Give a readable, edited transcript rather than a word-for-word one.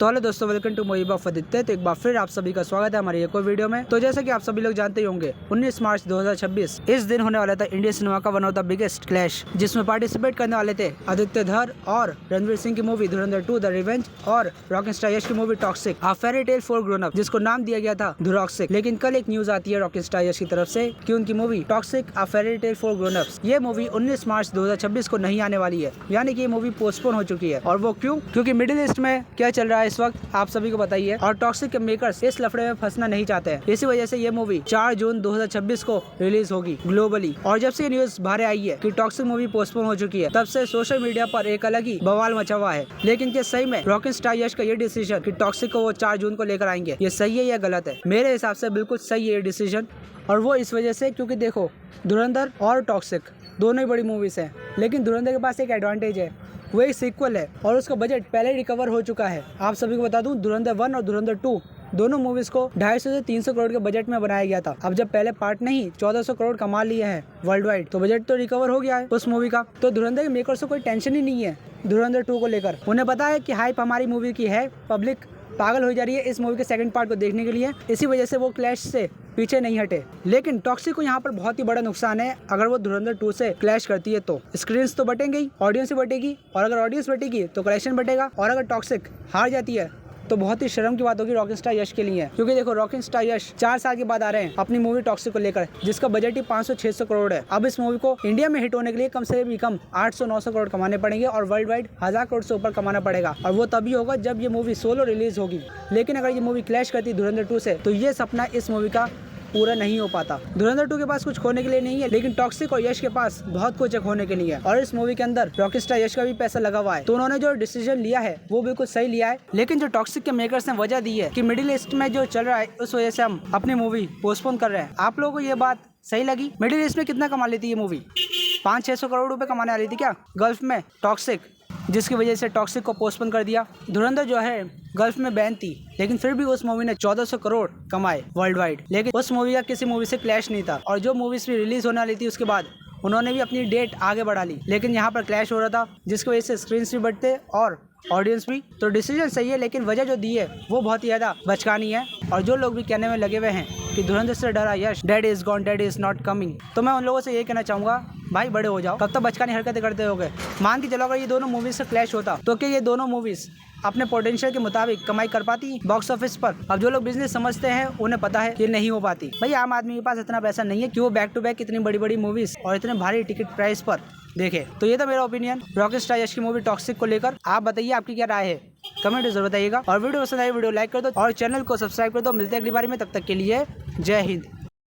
तो हेलो दोस्तों, welcome to मोहिबा फदित्य। तो एक बार फिर आप सभी का स्वागत है हमारे एक और वीडियो में। तो जैसा कि आप सभी लोग जानते ही होंगे, 19 मार्च 2026 इस दिन होने वाला था इंडियन सिनेमा का one of the biggest clash, जिसमें पार्टिसिपेट करने वाले थे आदित्य धर और रणवीर सिंह की मूवी धुरंधर 2 द रिवेंज और रॉकिंग यश की movie toxic a fairy tale for grown up, जिसको नाम दिया गया था धुरॉक्सिक। लेकिन कल एक न्यूज आती है रॉकिंग यश की तरफ से कि उनकी movie toxic a fairy tale for grown ups ये मूवी 19 मार्च 2026 को नहीं आने वाली है, यानी कि ये मूवी पोस्टपोन हो चुकी है। और वो क्यों? क्योंकि मिडिल ईस्ट में क्या चल रहा है इस वक्त आप सभी को बताइए, और टॉक्सिक के मेकर्स इस लफड़े में फंसना नहीं चाहते हैं। इसी वजह से ये मूवी 4 जून 2026 को रिलीज होगी ग्लोबली। और जब से ये न्यूज बाहर आई है कि टॉक्सिक मूवी पोस्टपोन हो चुकी है, तब से सोशल मीडिया पर एक अलग ही बवाल मचा हुआ है। लेकिन क्या सही में रॉकिंग स्टार यश का ये डिसीजन कि टॉक्सिक को वो 4 जून को लेकर आएंगे, ये सही है या गलत है? मेरे हिसाब से बिल्कुल सही है ये डिसीजन। और वो इस वजह से क्योंकि देखो, धुरंधर और टॉक्सिक दोनों ही बड़ी मूवीज हैं, लेकिन धुरंधर के पास एक एडवांटेज है, वो एक सीक्वल है और उसका बजट पहले रिकवर हो चुका है। आप सभी को बता दूं, धुरंधर 1 और धुरंधर 2 दोनों मूवीज को 250 से 300 करोड़ के बजट में बनाया गया था। अब जब पहले पार्ट ने ही 1400 करोड़ कमा लिए हैं वर्ल्ड वाइड, तो बजट तो रिकवर हो गया है उस मूवी का। तो धुरंधर के मेकर्स को कोई टेंशन ही नहीं है धुरंधर 2 को लेकर। उन्हें पता है कि हाइप हमारी मूवी की है, पब्लिक पागल हो जा रही है इस मूवी के सेकंड पार्ट को देखने के लिए, इसी वजह से वो क्लैश से पीछे नहीं हटे। लेकिन टॉक्सिक को यहाँ पर बहुत ही बड़ा नुकसान है, अगर वो धुरंधर 2 से क्लैश करती है तो स्क्रीन्स तो बटेंगे ही, ऑडियंस भी बटेगी, और अगर ऑडियंस बटेगी तो कलेक्शन बटेगा। और अगर टॉक्सिक हार जाती है तो बहुत ही शर्म की बात होगी रॉकिंग स्टार यश के लिए। क्योंकि देखो, रॉकिंग स्टार यश 4 साल के बाद आ रहे हैं अपनी मूवी टॉक्सिक को लेकर, जिसका बजट ही 500-600 करोड़ है। अब इस मूवी को इंडिया में हिट होने के लिए कम से भी कम 800-900 करोड़ कमाने पड़ेंगे और वर्ल्ड वाइड 1000 करोड़ से ऊपर कमाना पड़ेगा। और वो तभी होगा जब ये मूवी सोलो रिलीज होगी। लेकिन अगर ये मूवी क्लैश करती धुरंधर 2 से, तो ये सपना इस मूवी का पूरा नहीं हो पाता। धुरंधर 2 के पास कुछ खोने के लिए नहीं है, लेकिन टॉक्सिक और यश के पास बहुत कुछ है खोने के लिए। और इस मूवी के अंदर रॉकिंग स्टार यश का भी पैसा लगा हुआ है, तो उन्होंने जो डिसीजन लिया है वो बिल्कुल सही लिया है। लेकिन जो टॉक्सिक के मेकर्स ने वजह दी है कि मिडिल ईस्ट में जो चल रहा है, उस वजह से हम अपनी मूवी पोस्टपोन कर रहे हैं। आप लोगों को ये बात सही लगी? मिडिल ईस्ट में कितना कमा लेती है ये मूवी? 500-600 करोड़ रुपए कमाने वाली थी क्या गल्फ में टॉक्सिक, जिसकी वजह से टॉक्सिक को पोस्टपोन कर दिया। धुरंधर जो है गल्फ में बैन थी, लेकिन फिर भी उस मूवी ने 1400 करोड़ कमाए वर्ल्ड वाइड। लेकिन उस मूवी का किसी मूवी से क्लैश नहीं था, और जो मूवीज भी रिलीज होने वाली थी उसके बाद उन्होंने भी अपनी डेट आगे बढ़ा ली। लेकिन यहाँ पर क्लैश हो रहा था, जिसकी वजह से स्क्रीन्स भी बढ़ते और ऑडियंस भी। तो डिसीजन सही है, लेकिन वजह जो दी है वो बहुत ही ज़्यादा बचकानी है। और जो लोग भी कहने में लगे हुए हैं कि धुरंधर से डरा Yash, dad is gone, dad is not coming, तो मैं उन लोगों से ये कहना चाहूँगा, भाई बड़े हो जाओ, कब तक बचकानी हरकतें करते होगे? मान के चलो अगर ये दोनों मूवीज से क्लैश होता तो क्या ये दोनों मूवीज अपने पोटेंशियल के मुताबिक कमाई कर पाती बॉक्स ऑफिस पर? अब जो लोग बिजनेस समझते हैं उन्हें पता है कि नहीं हो पाती। भाई आम आदमी के पास इतना पैसा नहीं है कि वो बैक टू बैक इतनी बड़ी बड़ी मूवीज और इतने भारी टिकट प्राइस पर देखे। तो ये था मेरा ओपिनियन रॉकिंग स्टार यश की मूवी टॉक्सिक को लेकर। आप बताइए आपकी क्या राय है, कमेंट जरूर बताइएगा। और वीडियो पसंद आई वीडियो लाइक कर दो और चैनल को सब्सक्राइब कर दो। मिलते हैं अगली बारी में, तब तक के लिए जय हिंद।